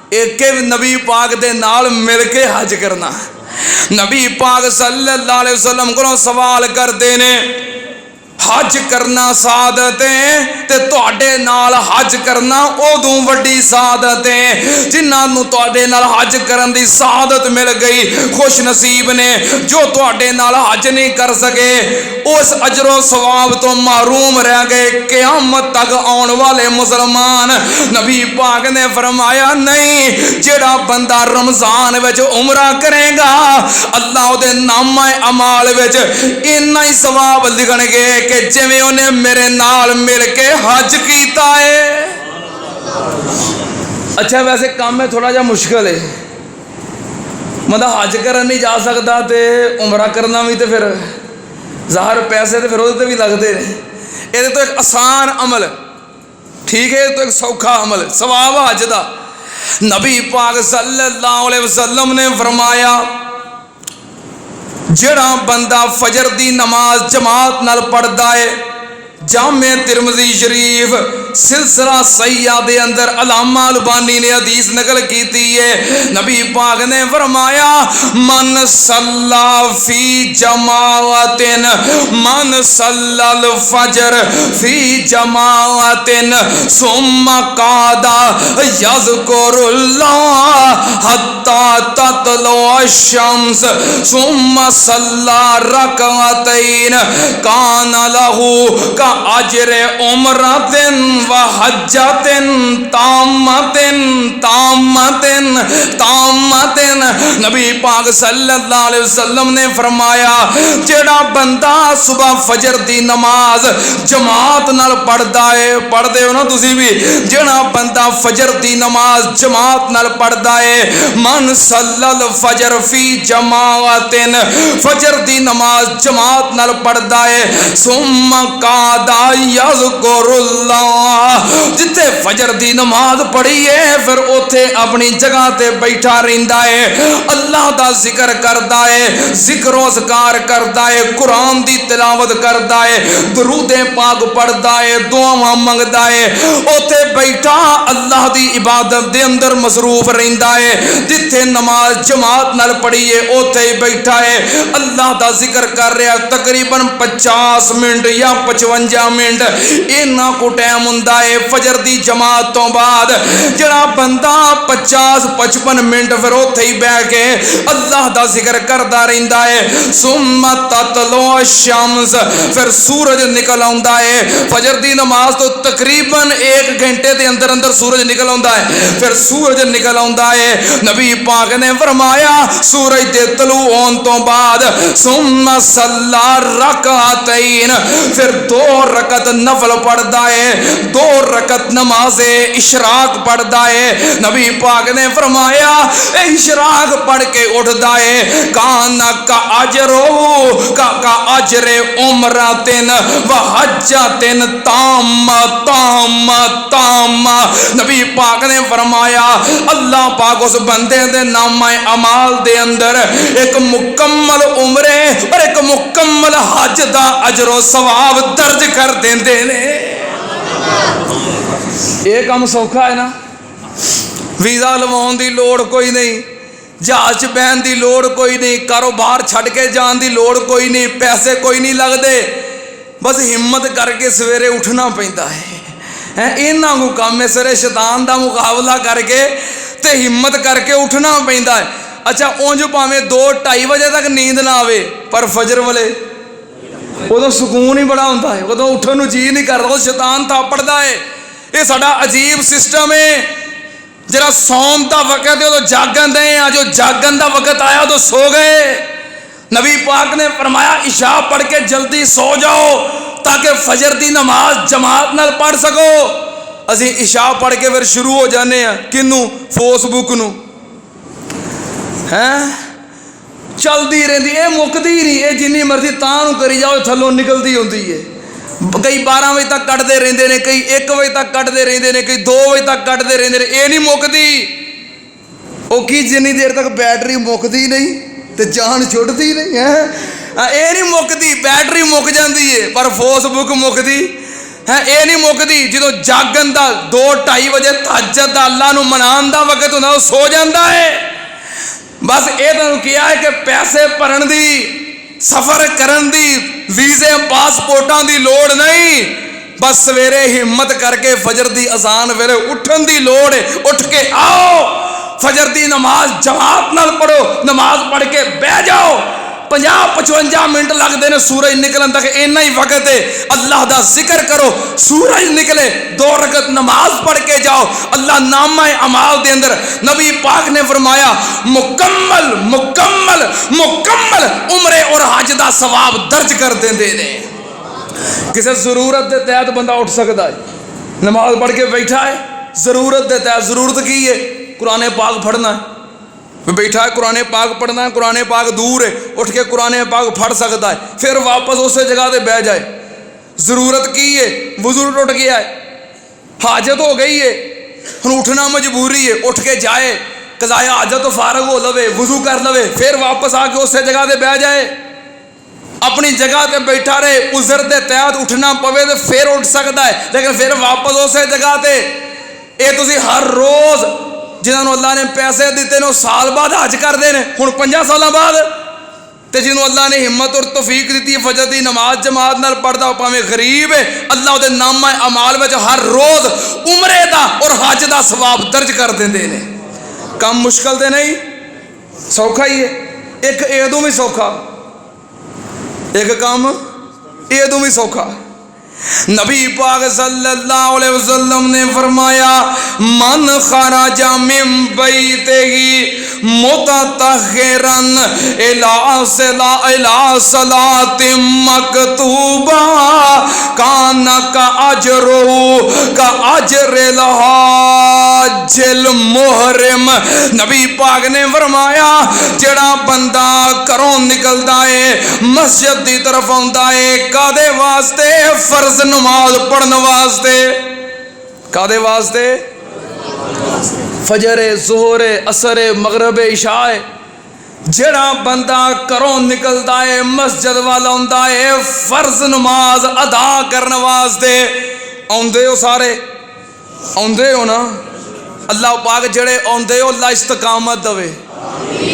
ایک نبی پاک دے نال مل کے حج کرنا۔ نبی پاک صلی اللہ علیہ وسلم کو سوال کردے نے حج کرنا سعادت ہے تے تواڈے نال حج کرنا ادوں وڈی سعادت ہے جنہاں نوں تواڈے نال حج کرن دی سعادت مل گئی خوش نصیب نے، جو تواڈے نال حج نہیں کر سکے اس اجر و ثواب تو محروم رہ گئے قیامت تک آن والے مسلمان۔ نبی پاک نے فرمایا نہیں، جڑا بندہ رمضان وچ عمرہ کرے گا اللہ دے نامہ اعمال وچ اتنا ہی ثواب لکھن گے کہ جویں انہیں میرے نال مل کے حج کیتا ہے۔ اچھا ویسے کام میں تھوڑا جا مشکل ہے، مطلب حج کرن نہیں جا سکتا تے عمرہ کرنا بھی تے پھر ظاہر پیسے تے پھر وہ بھی لگتے ہیں، یہ تو ایک آسان عمل ٹھیک ہے، تو ایک سوکھا عمل ثواب حج دا۔ نبی پاک صلی اللہ علیہ وسلم نے فرمایا جڑا بندہ فجر دی نماز جماعت نال پڑھدا ہے، جامع ترمذی شریف سلسلہ صحیحہ دے اندر علامہ البانی نے حدیث نقل کیتی ہے، نبی پاک نے فرمایا من صلی فی جماعت، من صلی الفجر فی جماعت ثم قعد یذکر اللہ حتی تطلع الشمس ثم صلی رکعتین کان لہ اجر عمرۃ و حجۃ تامۃ تامۃ تامۃ۔ نبی پاک صلی اللہ علیہ وسلم نے فرمایا جڑا بندہ صبح فجر دی نماز جماعت نال پڑھدا ہے، پڑھ دے ہو نا تسی بھی، جڑا بندہ فجر دی نماز جماعت نال پڑھدا ہے، من صلی الفجر فی جماعت، فجر دی نماز جماعت نال پڑھدا ہے، ثم قعد یذکر اللہ، جتے فجر دی نماز پڑھی ہے پھر اوتھے اپنی جگہ تے بیٹھا رہندا ہے، اللہ دا ذکر کردا ہے، ذکر و اذکار کردا ہے، قرآن دی تلاوت کردا ہے، درود پاک پڑھدا ہے، دعاواں منگدا ہے، اوتھے بیٹھا اللہ دی عبادت دے اندر مصروف رہندا ہے، جتھے نماز جماعت نال پڑھی ہے اوتھے ہی بیٹھا ہے، اللہ دا ذکر کر رہا تقریباً 50 منٹ یا 55 منٹ اینا کو ٹائم ہوندا ہے فجر دی جماعت تو بعد۔ جڑا بندہ 50-55 منٹ پھر اوتھے ہی بیٹھ کے اللہ دا ذکر کردا رہندا ہے، ثم تطلع الشمس، پھر سورج نکل آندا ہے، فجر دی نماز تو تقریباً 1 گھنٹے دے اندر اندر سورج نکل آندا ہے، پھر سورج نکل آندا ہے، نبی پاک نے فرمایا سورج دے طلوع ہون تو بعد ثم صلی رکعتین، پھر 2 رکعت نفل پڑھدا ہے، 2 رکعت نماز اشراق پڑھدا ہے، نبی پاک نے فرمایا اشراق پڑھ کے اٹھدا ہے کانا کا اجرو کا اجر عمرتن و حجتن تام تام تام۔ نبی پاک نے فرمایا اللہ پاک اس بندے دے نامہ اعمال دے اندر ایک مکمل عمرے اور ایک مکمل حج دا اجر و ثواب درج کر دیندے نے۔ یہ کام سوکھا ہے نا، ویزا لواؤن دی لوڑ کوئی نہیں، جہاز بہن دی لوڑ کوئی نہیں، کاروبار چھڑ کے جان دی لوڑ کوئی نہیں، پیسے کوئی نہیں لگ دے، بس ہمت کر کے سویرے اٹھنا پیندا ہے، اینا کو کام ہے سرے شیطان دا مقابلہ کر کے تے ہمت کر کے اٹھنا پیندا ہے۔ اچھا اونج پاویں 2-2:30 بجے تک نیند نہ آوے پر فجر والے ادو سکون ہی بڑا ہوتا ہے، ادو اٹھن نو جی نہیں کرتا، شیطان تھاپڑدا ہے۔ یہ ساڈا عجیب سسٹم ہے، جرا سوم دا وقت ہے تو جاگن دے ہیں، جو جاگن دا وقت آیا تو سو گئے۔ نبی پاک نے فرمایا عشاء پڑھ کے جلدی سو جاؤ تاکہ فجر دی نماز جماعت نال پڑھ سکو۔ اسی عشاء پڑھ کے پھر شروع ہو جانے ہیں کنوں فیس بک نو، چلتی رہتی، یہ مکتی نہیں، یہ جنی مرضی تاں کری جاؤ تھلوں نکلتی ہوتی ہے۔ کئی 12 بجے تک کٹتے رہتے ہیں، کئی 1 بجے تک کٹتے رہتے ہیں، کئی 2 بجے تک کٹتے رہتے ہیں، یہ نہیں مکتی۔ وہ کی جنی دیر تک بیٹری مکتی نہیں تو جان چھٹتی نہیں ہے، یہ نہیں مکتی، بیٹری مک جاتی ہے پر فیس بک مکتی ہے، یہ نہیں مکتی۔ جدو جاگن دا 2-2:30 بجے تہجد دا اللہ نو منان دا وقت ہوتا سو جاتا ہے۔ بس یہ تو کیا ہے کہ پیسے بھرن دی، سفر کرن دی، ویزے پاسپورٹاں دی لوڑ نہیں، بس سویرے ہمت کر کے فجر دی اذان ویلے اٹھن دی لوڑ ہے، اٹھ کے آؤ فجر دی نماز جماعت نال پڑھو، نماز پڑھ کے بہ جاؤ۔ 50-55 منٹ لگتے ہیں سورج نکلن تک، اینا ہی وقت ہے، اللہ دا ذکر کرو، سورج نکلے 2 رکعت نماز پڑھ کے جاؤ، اللہ نامہ اعمال دے اندر نبی پاک نے فرمایا مکمل مکمل مکمل عمرے اور حج دا ثواب درج کر دیندے نے۔ کسی ضرورت دے تحت بندہ اٹھ سکتا ہے، نماز پڑھ کے بیٹھا ہے، ضرورت دے تحت، ضرورت کی ہے قرآن پاک پڑھنا ہے، بیٹھا ہے قرآن پاک پڑھنا ہے، قرآن پاک دور ہے، اٹھ کے قرآن پاک پڑھ سکتا ہے، پھر واپس اسی جگہ تے بہ جائے۔ ضرورت کی ہے، وضو ٹوٹ گیا ہے، حاجت ہو گئی ہے، اٹھنا مجبوری ہے، اٹھ کے جائے، قضائے حاجت تو فارغ ہو لوے، وضو کر لوے، پھر واپس آ کے اسی جگہ تے بہ جائے، اپنی جگہ تے بیٹھا رہے، عذر دے تحت اٹھنا پوے تو پھر اٹھ سکتا ہے، لیکن پھر واپس اسی جگہ تے اے تسی ہر روز جنہوں اللہ نے پیسے دیتے نے سال بعد حج کرتے ہیں، ہن 50 سال بعد، تے جنہوں اللہ نے ہمت اور توفیق دیتی ہے فجر دی نماز جماعت نال پڑھدا ہو پاویں غریب ہے، اللہ دے نامہ اعمال وچ ہر روز عمرے دا اور حج دا ثواب درج کر دیندے نے۔ کم مشکل تے نہیں، سوکھا ہی ہے، ایک ایدوں بھی سوکھا، ایک کام ایدوں بھی سوکھا۔ نبی پاک صلی اللہ علیہ وسلم نے فرمایا من خرج من بیتہ متطہرا الی صلاۃ مکتوبہ کان کاجر الحاج المحرم۔ نبی پاک نے فرمایا جڑا بندہ گھروں نکلدا ہے مسجد دی طرف آندا ہے کادے واسطے؟ فرض نماز پڑھن واسطے۔ کادے واسطے؟ فجر، ظہر، عصر، مغرب، عشاء۔ جڑا بندہ گھروں نکلدا ہے مسجد والا ہوندا ہے فرض نماز ادا کرن واسطے۔ آندے ہو سارے؟ آندے ہو نا؟ اللہ پاک جڑے آندے ہو اللہ استقامت دے،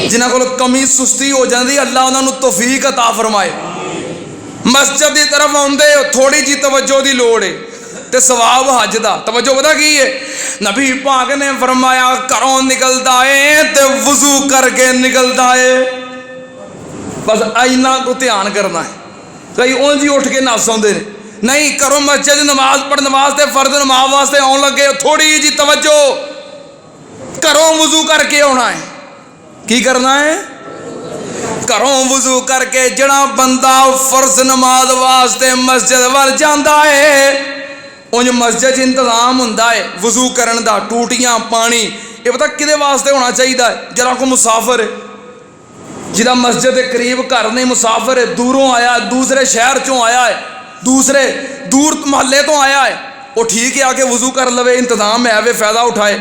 جنہاں کول کمی سستی ہو جاندی اللہ انہاں نوں توفیق عطا فرمائے۔ مسجد دی طرف آندے ہو تھوڑی جی توجہ دی لوڑ ہے تے ثواب حج دا، توجہ پتہ کی ہے؟ نبی پاک نے فرمایا گھروں نکلدا ہے تے وضو کر کے نکلدا ہے، بس اینا کو دھیان کرنا ہے۔ کئی اونج ہی اٹھ کے نس آندے نے، نہیں گھروں مسجد نماز پڑھن واسطے فرض نماز واسطے آن لگے تھوڑی جی توجہ، گھروں وضو کر کے آنا ہے۔ کی کرنا ہے؟ گھروں وضو کر کے جڑا بندہ فرض نماز واسطے مسجد وال جاندا ہے، انج مسجد انتظام ہوندا ہے وضو کرن دا، ٹوٹیاں پانی، یہ پتہ کدے واسطے ہونا چاہیے؟ جڑا کو مسافر ہے، جہاں مسجد کے قریب گھر نہیں، مسافر ہے، دوروں آیا ہے، دوسرے شہر چوں آیا ہے، دوسرے دور محلے تو آیا ہے، وہ ٹھیک ہے آ کے وضو کر لوے، انتظام ہے وہ فائدہ اٹھائے،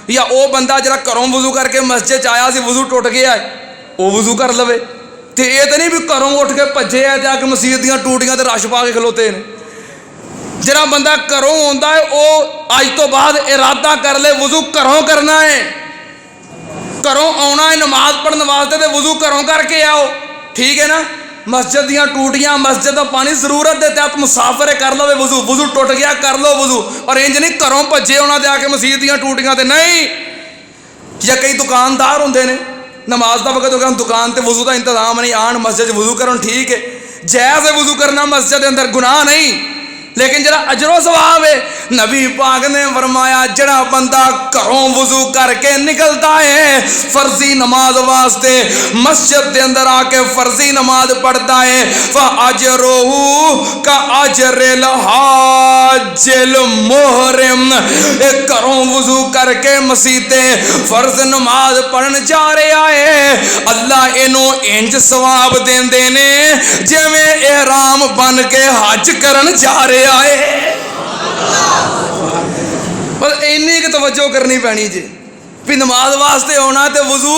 یا وہ بندہ جڑا گھروں وضو کر کے مسجد آیا سی وضو ٹوٹ گیا ہے وہ وضو کر لوے۔ تے یہ تو نہیں بھی گھروں اٹھ کے بھجے ہے جا کے مسجد دیاں ٹوٹیاں تے رش پا کے کھلوتے ہیں۔ جڑا بندہ گھروں آندا ہے وہ اج تو بعد ارادہ کر لے وضو گھروں کرنا ہے، گھروں آنا ہے نماز پڑھن واسطے تے وضو گھروں کر کے آؤ، ٹھیک ہے نا؟ مسجد دیاں ٹوٹیاں مسجد دا پانی ضرورت دے تحت مسافر کر لو وضو، وضو ٹوٹ گیا کر لو وضو، اور انج نہیں گھروں بھجے ہونا دے آ کے مسجد دیاں ٹوٹیاں تے نہیں۔ یا کئی دکاندار ہوندے نے نماز دا وقت ہوگا دکان تے وضو دا انتظام نہیں، آن مسجد وضو کرن ٹھیک ہے، جائز ہے وضو کرنا مسجد اندر، گناہ نہیں، لیکن جڑا اجر و ثواب ہے نبی پاک نے فرمایا جڑا بندہ گھروں وضو کر کے نکلتا ہے فرضی نماز واسطے مسجد دے اندر آ کے فرضی نماز پڑھتا ہے فَأَجْرُهُ كَأَجْرِ الْحَاجِّ الْمُحْرِمِ، ایک گھروں وضو کر کے مسیتیں فرض نماز پڑھن جا رہا ہے اللہ انہوں انج ثواب دیندے نے جویں احرام بن کے حج کرن جا رہے آئے۔ بس اینی کی توجہ کرنی پینی جی بھی نماز واسطے ہونا تے وضو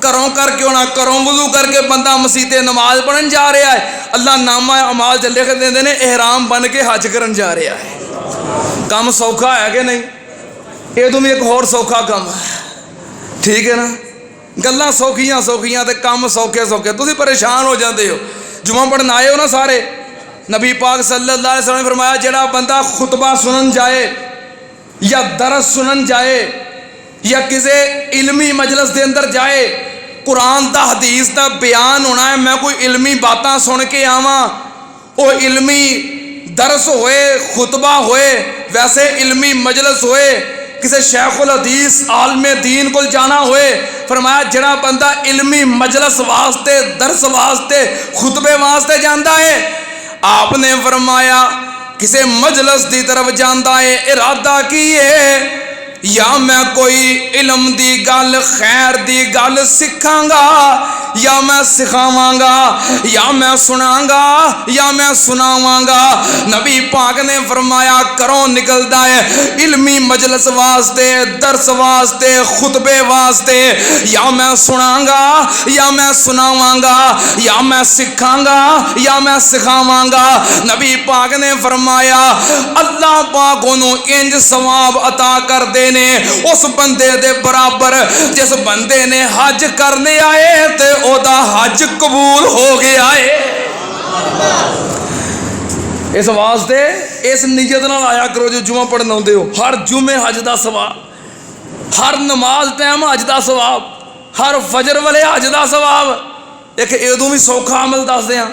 گھروں کر کے ہونا، گھروں وضو کر کے بندہ مسیتے نماز پڑھن جا رہا ہے اللہ نامہ اعمال چ لکھ دیندے نے احرام بن کے حج کرن جا رہا ہے۔ کام سوکھا ہے کہ نہیں؟ یہ تو بھی ایک اور سوکھا کام ہے، ٹھیک ہے نا؟ گلاں سوکھیاں سوکھیاں تے کام سوکھے سوکھے، تسی پریشان ہو جاندے ہو۔ جمعہ پڑھن آئے ہو نا سارے، نبی پاک صلی اللہ علیہ وسلم نے فرمایا جڑا بندہ خطبہ سنن جائے یا درس سنن جائے یا کسی علمی مجلس دے اندر جائے، قرآن دا حدیث دا بیان ہونا ہے، میں کوئی علمی باتاں سن کے آواں، وہ علمی درس ہوئے خطبہ ہوئے ویسے علمی مجلس ہوئے کسی شیخ الحدیث عالم دین کو جانا ہوئے، فرمایا جڑا بندہ علمی مجلس واسطے درس واسطے خطبے واسطے جاندا ہے، آپ نے فرمایا کسی مجلس دی طرف جاندا ہے ارادہ کیے یا میں کوئی علم دی گل خیر دی گل سکھاں گا یا میں سکھاواں گا یا میں سناں گا یا میں سناواں گا. نبی پاک نے فرمایا کروں نکلدا ہے علمی مجلس واسطے درس واسطے خطبے واسطے یا میں سناں گا یا میں سناواں گا یا میں سکھاں گا یا میں سکھاواں گا. نبی پاک نے فرمایا اللہ پاک انہوں انج ثواب عطا کر دینے اس بندے دے برابر جس بندے نے حج کرنے آئے تے او دا حج قبول ہو گیا ہے. اس واسطے اس نیت نال آیا کرو جو جمعہ پڑھنا ہوندے ہو. ہر جمعے حج دا ثواب, ہر نماز ٹائم حج دا ثواب, ہر فجر والے حج دا ثواب. ایک ادوں بھی سوکھا عمل دس دیاں,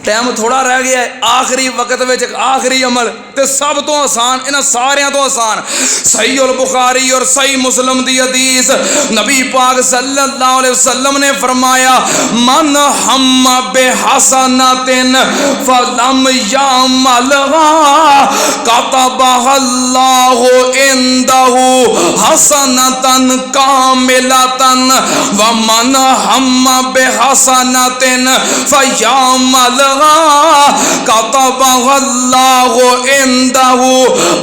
ٹائم تھوڑا رہ گیا ہے, آخری وقت وچ آخری عمل تے سب تو آسان, انہاں ساریاں تو آسان. صحیح البخاری اور صحیح مسلم دی حدیث نبی پاک صلی اللہ علیہ وسلم نے فرمایا من ہم بحسنۃ فلم یعملها کتبها اللہ عنده حسنۃ کاملۃ ومن ہم بحسنۃ فیعملها کتبها اللہ عنده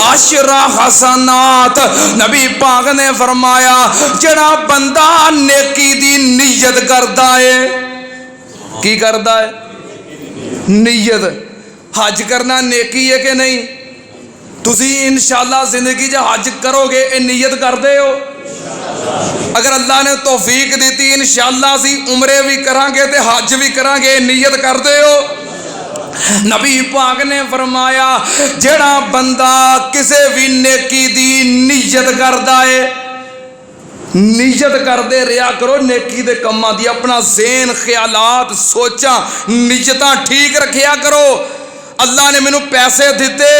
عشر حسنات. نبی پاک نے فرمایا جڑا بندہ نیکی دی نیت کردا ہے, کی کردا ہے نیت. حج کرنا نیکی ہے کہ نہیں؟ تسی انشاءاللہ زندگی جا حج کرو گے اے نیت کردے ہو؟ اگر اللہ نے توفیق دیتی انشاءاللہ سی عمرے بھی کران گے تے حج بھی کران گے, نیت کردے ہو؟ نبی پاک نے فرمایا جڑا بندہ کسے بھی نیکی دی نیت کردا ہے, نیت کردے رہیا کرو نیکی دے کماں دی, اپنا ذہن خیالات سوچاں نیتاں ٹھیک رکھیا کرو. اللہ نے مینوں پیسے دیتے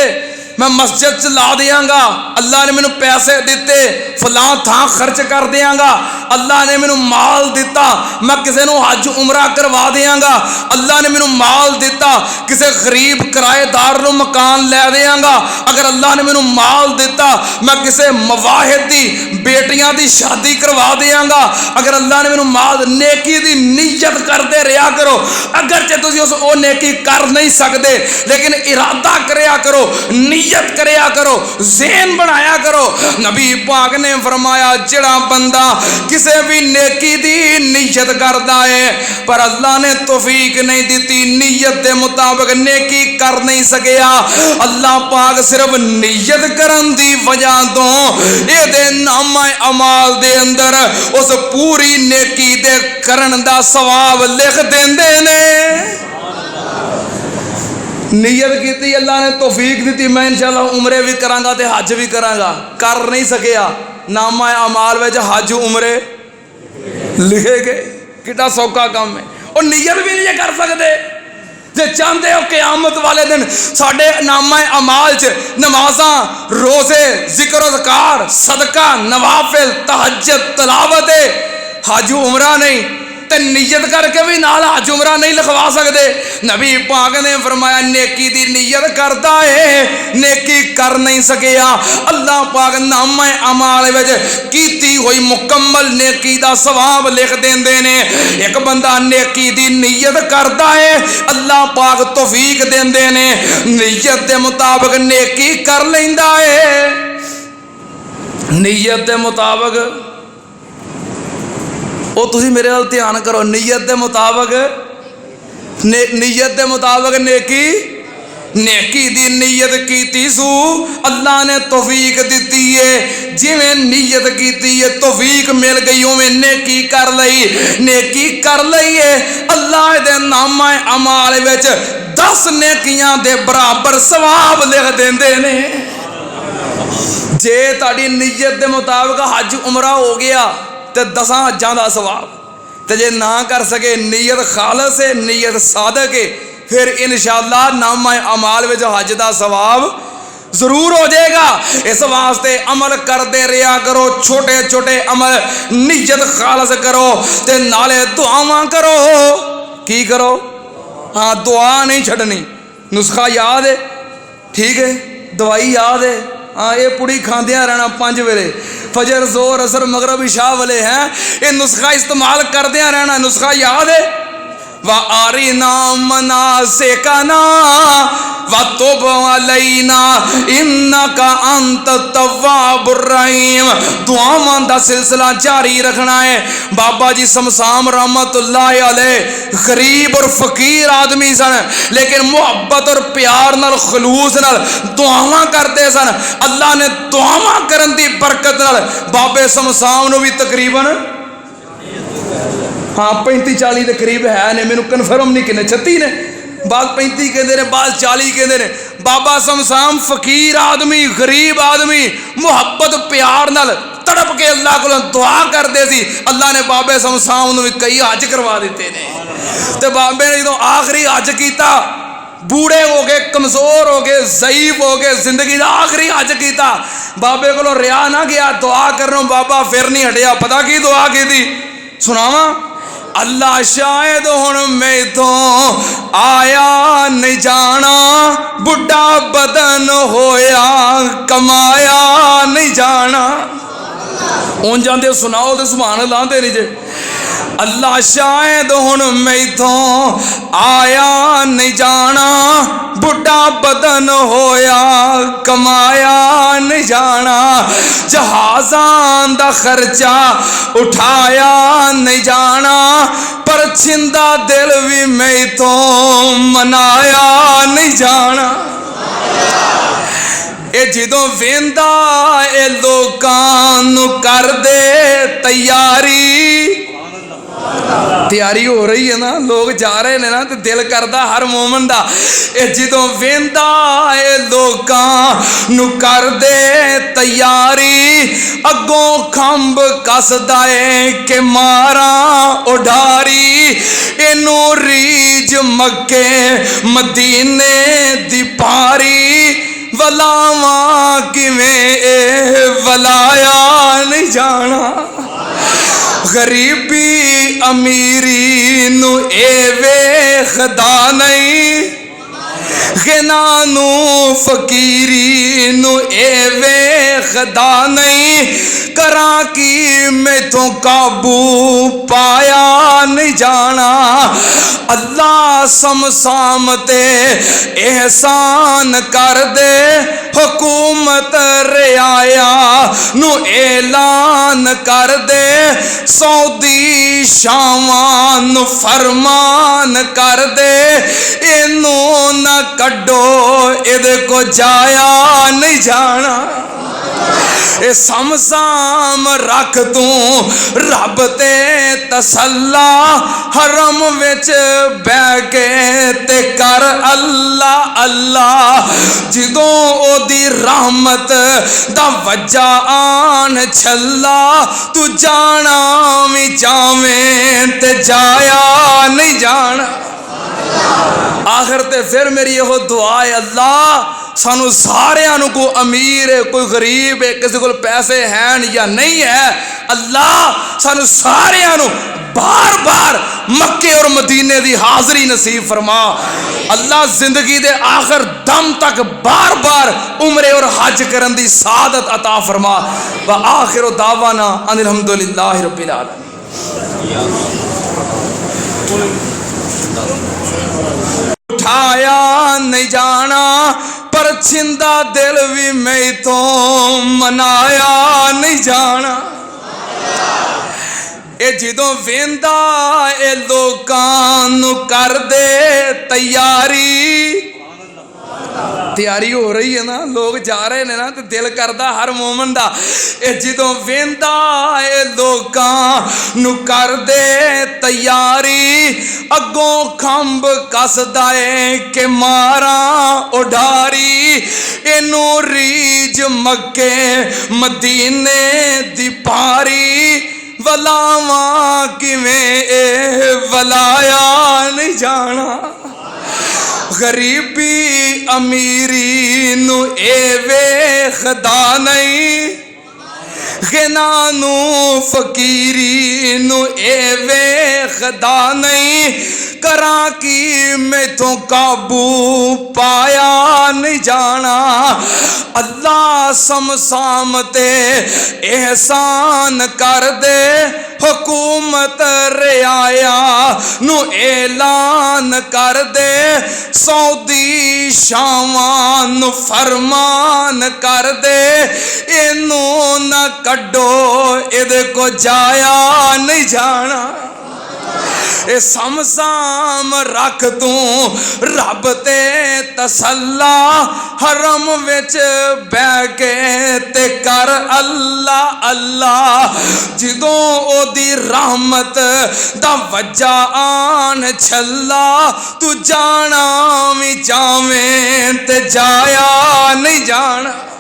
میں مسجد چلا دیاں گا, اللہ نے مینوں پیسے دیتے فلاں تھاں خرچ کر دیاں گا, اللہ نے مینوں مال دیتا میں کسے نو حج عمرہ کروا دیاں گا, اللہ نے مینوں مال دیتا کسے غریب کرائے دار نو مکان لے دیاں گا, اگر اللہ نے مینوں مال دیتا میں کسے مواہد دی بیٹیاں دی شادی کروا دیاں گا, اگر اللہ نے مینوں مال. نیکی دی نیت کردے رہیا کرو. اگرچہ تسی اس او نیکی کر نہیں سکدے لیکن ارادہ کریا کرو, نیت کریا کرو, ذہن بنایا کرو. نبی پاک نے فرمایا جڑا بندہ کسے بھی نیکی دی نیت کردا ہے پر اللہ نے توفیق نہیں دیتی, نیت دے مطابق نیکی کر نہیں سکیا, اللہ پاک صرف نیت کرن دی وجہ تو اے دے نامہ اعمال دے اندر اس پوری نیکی دے کرن دا ثواب لکھ دیندے نے. نیت کیتی اللہ نے توفیق دیتی میں انشاءاللہ عمرے بھی کراں گا تے حج بھی کراں گا, کر نہیں سکیا, نامہ اعمال وچ حج عمرے لکھے گئے. کتنا سوکھا کام ہے. اور نیت بھی نہیں کر سکتے جے چاہتے ہو قیامت والے دن ساڈے نامہ اعمال چ نمازاں روزے ذکر و اذکار صدقہ نوافل تہجد تلاوت حج عمرہ نہیں تے نیت کر کے بھی نال حج عمرہ نہیں لکھوا سکتے. نبی پاک نے فرمایا نیکی دی نیت کردا ہے نیکی کر نہیں سکیا, اللہ پاک نامہ اعمال وچ کیتی ہوئی مکمل نیکی دا ثواب لکھ دیندے نے. ایک بندہ نیکی دی نیت کردا ہے اللہ پاک توفیق دیندے نے, نیت دے مطابق نیکی کر لیندا ہے. نیت دے مطابق او تسی میرے نال دھیان کرو, نیت دے مطابق نیت دے مطابق نیکی دی نیت کیتی سو اللہ نے توفیق دیتی ہے, جویں نیت کیتی ہے توفیق مل گئی اوویں نیکی کر لئی, نیکی کر لئی ہے اللہ دے نامہ اعمال وچ 10 نیکیاں دے برابر ثواب لکھ دیندے نے. جے تہاڈی نیت دے مطابق حج عمرہ ہو گیا تے 10 حجاں دا ثواب, تے جے نہ کر سکے نیت خالص ہے نیت صادق ہے پھر انشاءاللہ نامہ اعمال وچ حج دا ثواب ضرور ہو جائے گا. اس واسطے عمل کردے رہیا کرو, چھوٹے چھوٹے عمل نیت خالص کرو تے نالے دعاواں کرو. کی کرو؟ ہاں دعا نہیں چھڑنی. نسخہ یاد ہے ٹھیک ہے, دوائی یاد ہے ہاں یہ پوڑی کھاندیاں رہنا 5 ویلے فجر زور اثر مغرب عشاء والے ہیں یہ نسخہ استعمال کردیاں رہنا نسخہ یاد ہے وَأَرِنَا مَنَاسِكَنَا وَتُبْ عَلَيْنَا إِنَّكَ أَنْتَ التَّوَّابُ الرَّحِيمُ دعاواں دا سلسلہ جاری رکھنا ہے بابا جی سمسام رحمت اللہ علیہ غریب اور فقیر آدمی سن لیکن محبت اور پیار نال خلوص نال دعاواں کرتے سن اللہ نے دعاواں کرن دی برکت نال بابے سمسام نو بھی تقریباً ہاں 35-40 دے قریب ہے نے مینوں کنفرم نہیں کنے 36 نے بعض 35 کہندے نے بعض 40 کہندے نے بابا سمسام فقیر آدمی غریب آدمی محبت پیار نال تڑپ کے اللہ کو دعا کرتے سی اللہ نے بابے سمسام نو کئی حج کروا دیتے نے تے بابے نے جدوں آخری حج کیتا بوڑھے ہو گئے کمزور ہو گئے ضعیف ہو گئے زندگی دا آخری حج کیتا بابے کو ریا نہ گیا دعا کرنوں بابا پھر نہیں ہٹیا پتہ کی دعا کی تھی سناواں اللہ شاید ہن میں تو آیا نہیں جانا بڑھا بدن ہویا کمایا نہیں جانا اون جاندے سناؤ تے سبحان اللہ دے نہیں جے اللہ شاید ہن میں تو آیا نہیں جانا بڑھا بدن ہویا کمایا نہیں جانا جہازاں دا خرچہ اٹھایا نہیں جانا پر چھندا دل بھی میں تو منایا نہیں جانا اے جدوں ویندا اے لوکاں نو کر دے تیاری ہو رہی ہے نا لوگ جا رہے ہیں نا تو دل کردا ہر مومن دا اے جدوں ویندا اے لوکاں نو کر دے تیاری اگوں کھمب کسدا اے کہ ماراں اڈاری اینو ریج مکے مدینے دی پاری ولاواں کیویں اے ولایا نہیں جانا غریبی امیری نو اے ویکھدا نہیں غنا نو فقیری نو اے ویکھدا نہیں کراں کی میں تو قابو پایا نہیں جانا اللہ سمسام تے احسان کر دے حکومت رعایا نو اعلان کر دے سعودی شاواں نو فرمان کر دے اینو نہ کڈو ادے کو جایا نہیں جانا اے سمسام رکھ تو رب تے تسلا حرم وچ بہ کے تے کر اللہ اللہ جدوں او دی رحمت دا وجہ آن چھلا تو جانا وی جاویں تے جایا نہیں جانا آخر تے پھر میری یہ دعا ہے اللہ سانو سارے آنو کو امیر ہے کوئی غریب ہے کسی کو پیسے ہیں یا نہیں ہے اللہ سانو سارے آنو بار بار مکے اور مدینے دی حاضری نصیب فرما اللہ زندگی دے آخر دم تک بار بار عمرے اور حج کرن دی سعادت عطا فرما وآخر دعوانا ان الحمدللہ رب العالمین اٹھایا نہیں جانا پر چھندا دل بھی میں تو منایا نہیں جانا اے جدوں ویندا اے لوکاں نو کر دے تیاری ہو رہی ہے نا لوگ جا رہے ہیں نا تو دل کردا ہر مومن دا اے جدوں ویندا اے لوکاں نو کر دے تیاری اگوں کھمب کسدا اے کہ ماراں اڈاری اینو ریج مکے مدینے دی پاری ولاواں کیویں اے ولایا نہیں جانا غریبی امیری نو اے ویکھدا نہیں غنا نو فقیری نو اے ویکھدا نہیں کراں کی میتھوں قابو پایا نہیں جانا اللہ سمسام تے احسان کر دے حکومت رعایا نو اعلان کر دے سعودی شامان نو فرمان کر دے اینو نہ کڈو ادھے کو جایا نہیں جانا اے سمسام رکھ توں رب تے تسلا حرم وچ بہ کے تے کر اللہ اللہ جدوں او دی رحمت دا وجہ آن چھلا تو جانا بھی جاویں تے جایا نہیں جانا